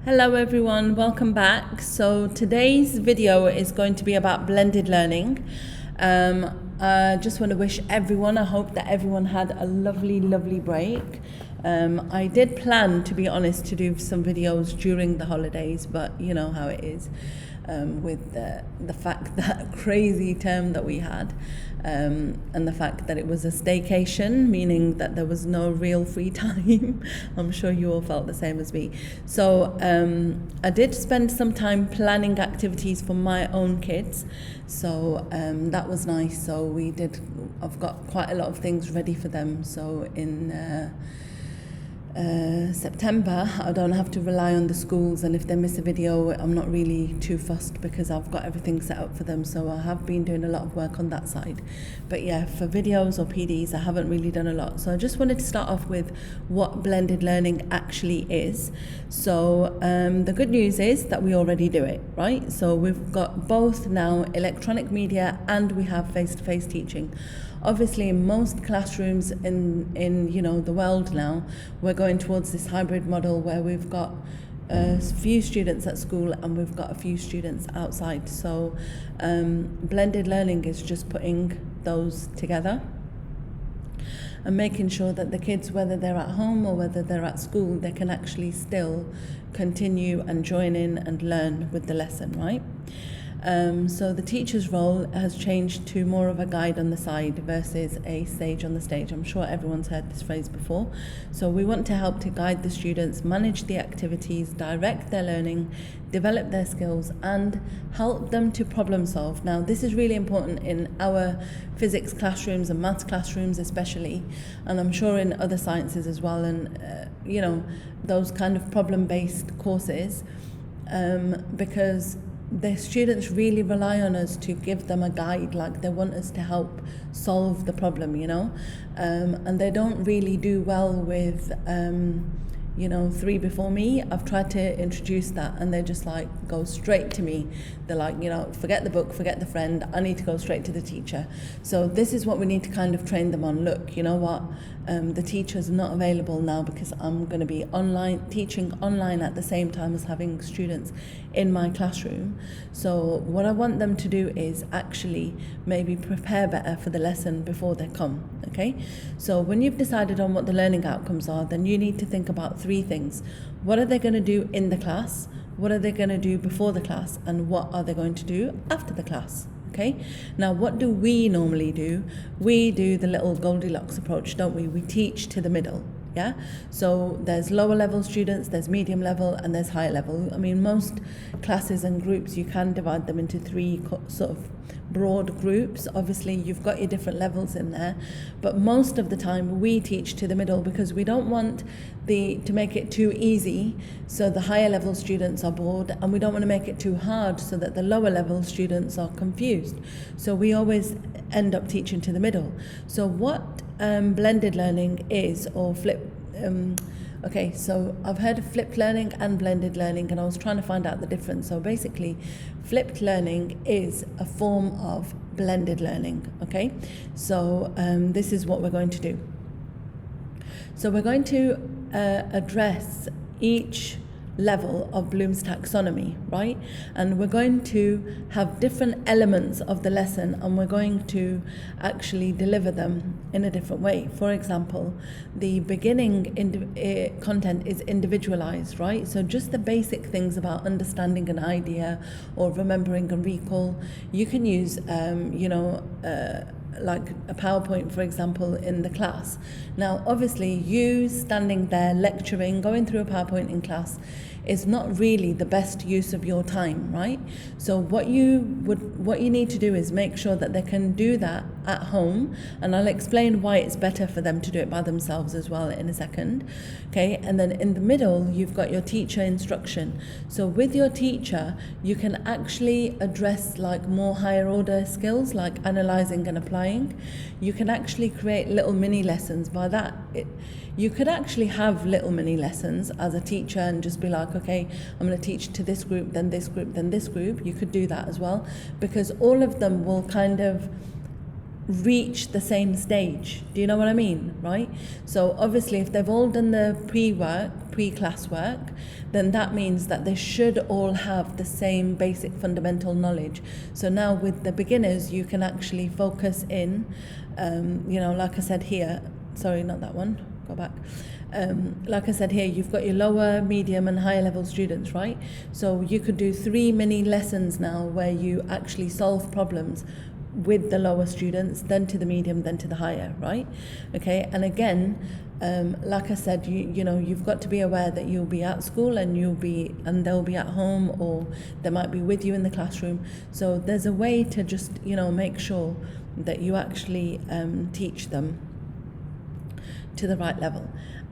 Hello everyone, welcome back. So today's video is going to be about blended learning. I just want to wish everyone, I hope that everyone had a lovely break. I did plan, to be honest, to do some videos during the holidays, but you know how it is with the fact that crazy term that we had, and the fact that it was a staycation, meaning that there was no real free time. I'm sure you all felt the same as me. So I did spend some time planning activities for my own kids, so that was nice. So I've got quite a lot of things ready for them, so in September I don't have to rely on the schools, and if they miss a video I'm not really too fussed because I've got everything set up for them. So I have been doing a lot of work on that side, but yeah, for videos or PDs I haven't really done a lot. So I just wanted to start off with what blended learning actually is. So the good news is that we already do it, right? So we've got both now, electronic media and we have face-to-face teaching. Obviously, in most classrooms in the world now, we're going towards this hybrid model where we've got a few students at school and we've got a few students outside. So blended learning is just putting those together and making sure that the kids, whether they're at home or whether they're at school, they can actually still continue and join in and learn with the lesson, right? So the teacher's role has changed to more of a guide on the side versus a sage on the stage. I'm sure everyone's heard this phrase before. So we want to help to guide the students, manage the activities, direct their learning, develop their skills, and help them to problem solve. Now, this is really important in our physics classrooms and maths classrooms especially, and I'm sure in other sciences as well, and those kind of problem-based courses, because the students really rely on us to give them a guide, like they want us to help solve the problem, and they don't really do well with three before me. I've tried to introduce that and they just like go straight to me. They're like, forget the book, forget the friend, I need to go straight to the teacher. So this is what we need to kind of train them on. Look, you know what, the teacher's not available now because I'm going to be teaching online at the same time as having students in my classroom. So what I want them to do is actually maybe prepare better for the lesson before they come, okay? So when you've decided on what the learning outcomes are, then you need to think about three things. What are they going to do in the class? What are they going to do before the class? And what are they going to do after the class? Okay, now what do we normally do? We do the little Goldilocks approach, don't we? We teach to the middle. Yeah, so there's lower level students, there's medium level, and there's higher level. I mean, most classes and groups, you can divide them into three sort of broad groups. Obviously, you've got your different levels in there, but most of the time we teach to the middle because we don't want to make it too easy so the higher level students are bored, and we don't want to make it too hard so that the lower level students are confused. So we always end up teaching to the middle. So what blended learning is, or okay, so I've heard of flipped learning and blended learning, and I was trying to find out the difference. So basically, flipped learning is a form of blended learning, okay? So this is what we're going to do. So we're going to address each level of Blooms Taxonomy, right? And we're going to have different elements of the lesson and we're going to actually deliver them in a different way. For example, the beginning content is individualized, right? So just the basic things about understanding an idea or remembering and recall, you can use like a PowerPoint, for example, in the class. Now, obviously, you standing there lecturing, going through a PowerPoint in class is not really the best use of your time, right? So what you need to do is make sure that they can do that at home, and I'll explain why it's better for them to do it by themselves as well in a second, okay? And then in the middle, you've got your teacher instruction. So with your teacher, you can actually address like more higher order skills like analyzing and applying. You can actually create little mini lessons. By that, you could actually have little mini lessons as a teacher and just be like, okay, I'm going to teach to this group, then this group, then this group. You could do that as well, because all of them will kind of reach the same stage. Do you know what I mean, right? So obviously if they've all done the pre-class work, then that means that they should all have the same basic fundamental knowledge. So now with the beginners, you can actually focus in, like I said here, sorry, not that one, go back. Like I said here, you've got your lower, medium and higher level students, right? So you could do 3 mini lessons now where you actually solve problems with the lower students, then to the medium, then to the higher, right? Okay, and again, like I said, you've got to be aware that you'll be at school and they'll be at home, or they might be with you in the classroom. So there's a way to just, make sure that you actually teach them to the right level.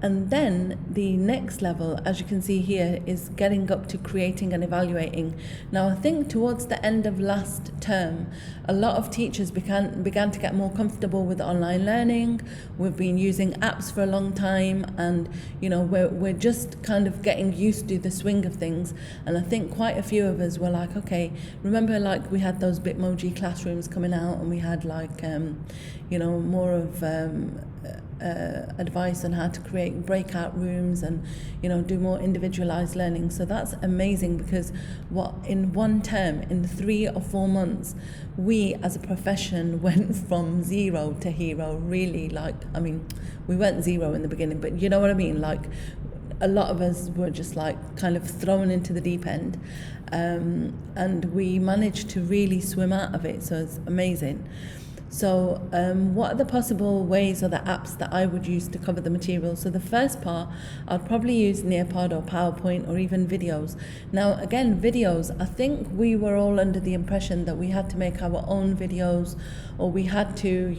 And then the next level, as you can see here, is getting up to creating and evaluating. Now, I think towards the end of last term, a lot of teachers began to get more comfortable with online learning. We've been using apps for a long time, and we're just kind of getting used to the swing of things. And I think quite a few of us were like, okay, remember like we had those Bitmoji classrooms coming out, and we had like more of advice on how to create breakout rooms and do more individualized learning. So that's amazing, because in one term, in 3 or 4 months, we as a profession went from zero to hero. Really, we weren't zero in the beginning, but you know what I mean, like a lot of us were just like kind of thrown into the deep end, and we managed to really swim out of it. So it's amazing. So what are the possible ways or the apps that I would use to cover the material? So the first part, I'd probably use Nearpod or PowerPoint or even videos. Now, again, videos, I think we were all under the impression that we had to make our own videos, or we had to,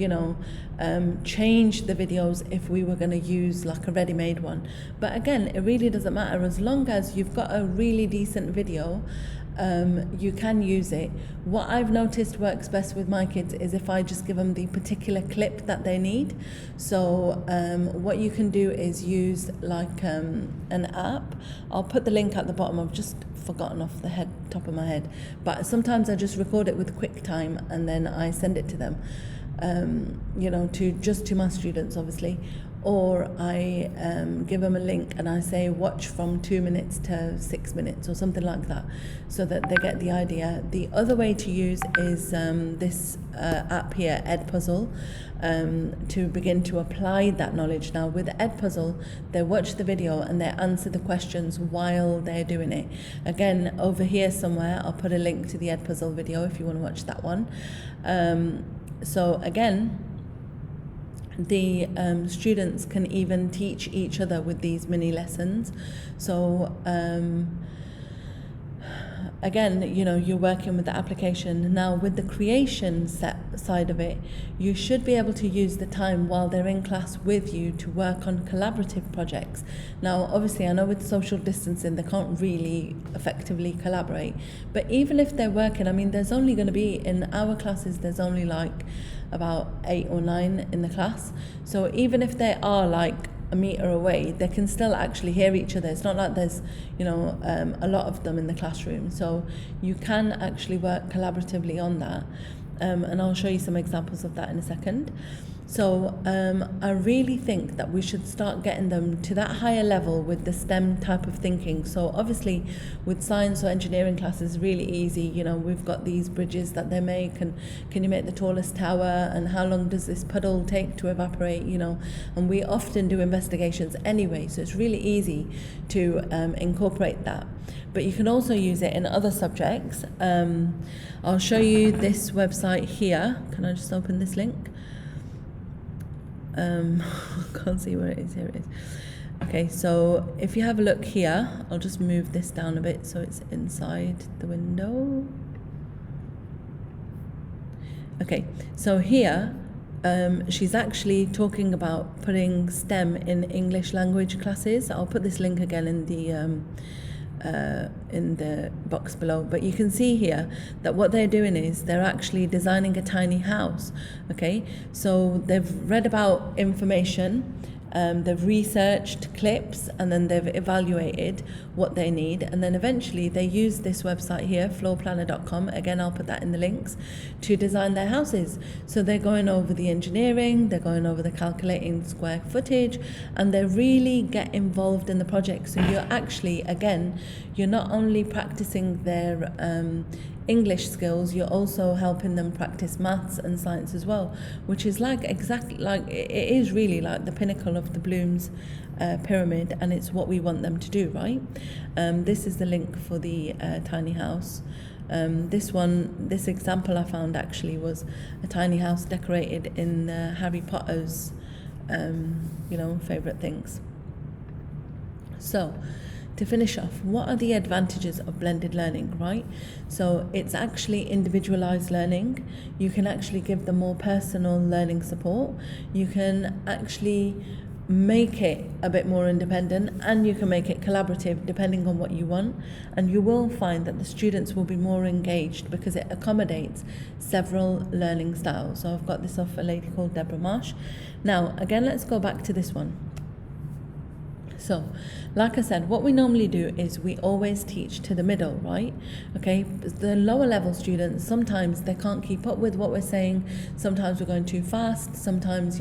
change the videos if we were going to use like a ready-made one. But again, it really doesn't matter. As long as you've got a really decent video, you can use it. What I've noticed works best with my kids is if I just give them the particular clip that they need. So what you can do is use like an app. I'll put the link at the bottom. I've just forgotten off the top of my head, but sometimes I just record it with QuickTime and then I send it to them, to my students, obviously. Or I give them a link and I say watch from 2 minutes to 6 minutes or something like that, so that they get the idea. The other way to use is this app here, Edpuzzle, to begin to apply that knowledge. Now with Edpuzzle, they watch the video and they answer the questions while they're doing it. Again, over here somewhere, I'll put a link to the Edpuzzle video if you want to watch that one. So again, the students can even teach each other with these mini lessons. So again, you're working with the application. Now with the creation side of it, you should be able to use the time while they're in class with you to work on collaborative projects. Now obviously I know with social distancing they can't really effectively collaborate, but even if they're working, there's only going to be, in our classes, there's only like about 8 or 9 in the class. So even if they are like a meter away, they can still actually hear each other. It's not like there's a lot of them in the classroom. So you can actually work collaboratively on that, and I'll show you some examples of that in a second. So I really think that we should start getting them to that higher level with the STEM type of thinking. So obviously with science or engineering classes, really easy. We've got these bridges that they make, and can you make the tallest tower, and how long does this puddle take to evaporate, and we often do investigations anyway, so it's really easy to incorporate that. But you can also use it in other subjects. I'll show you this website here. Can I just open this link? I can't see where it is. Here it is. Okay, so if you have a look here, I'll just move this down a bit so it's inside the window. Okay, so here she's actually talking about putting STEM in English language classes. I'll put this link again in the box below, but you can see here that what they're doing is they're actually designing a tiny house. Okay, so they've read about information, they've researched clips, and then they've evaluated what they need, and then eventually they use this website here, floorplanner.com, again I'll put that in the links, to design their houses. So they're going over the engineering, they're going over the calculating square footage, and they really get involved in the project. So you're actually, again, you're not only practicing their English skills, you're also helping them practice maths and science as well, which is like exactly like, it is really like the pinnacle of the Blooms pyramid, and it's what we want them to do, right? This is the link for the tiny house. This example I found actually was a tiny house decorated in Harry Potter's favorite things. So to finish off, what are the advantages of blended learning, right? So it's actually individualized learning. You can actually give them more personal learning support. You can actually make it a bit more independent, and you can make it collaborative depending on what you want, and you will find that the students will be more engaged because it accommodates several learning styles. So I've got this off a lady called Deborah Marsh. Now again, let's go back to this one. So, like I said, what we normally do is we always teach to the middle, right? Okay, the lower level students, sometimes they can't keep up with what we're saying. Sometimes we're going too fast. Sometimes,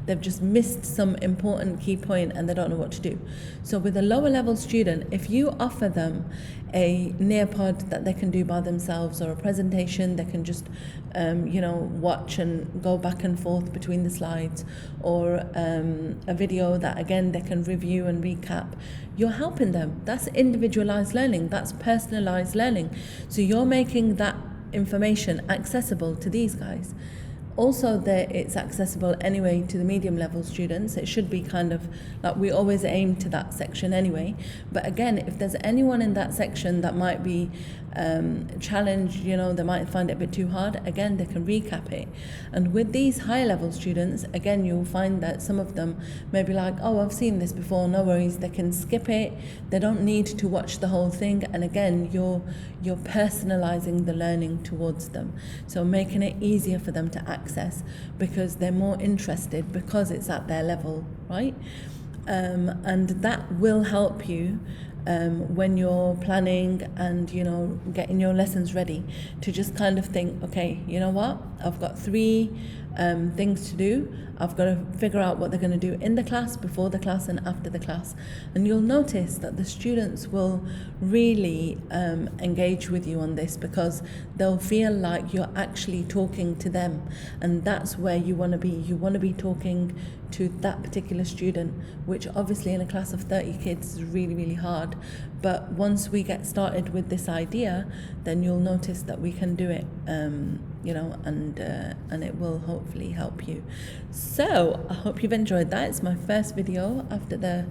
they've just missed some important key point and they don't know what to do. So with a lower level student, if you offer them a Nearpod that they can do by themselves, or a presentation they can just watch and go back and forth between the slides, or a video that again they can review and recap, you're helping them. That's individualized learning, that's personalized learning. So you're making that information accessible to these guys. Also, it's accessible anyway to the medium level students. It should be kind of like, we always aim to that section anyway. But again, if there's anyone in that section that might be challenged, they might find it a bit too hard, again, they can recap it. And with these high level students, again, you'll find that some of them may be like, oh, I've seen this before, no worries, they can skip it. They don't need to watch the whole thing. And again, you're personalizing the learning towards them. So making it easier for them to access because they're more interested, because it's at their level, right? And that will help you when you're planning and getting your lessons ready, to just kind of think, okay, you know what, I've got 3 things to do. I've got to figure out what they're going to do in the class, before the class, and after the class. And you'll notice that the students will really engage with you on this, because they'll feel like you're actually talking to them, and that's where you want to be. You want to be talking to that particular student, which obviously in a class of 30 kids is really, really hard. But once we get started with this idea, then you'll notice that we can do it, and it will hopefully help you. So I hope you've enjoyed that. It's my first video after the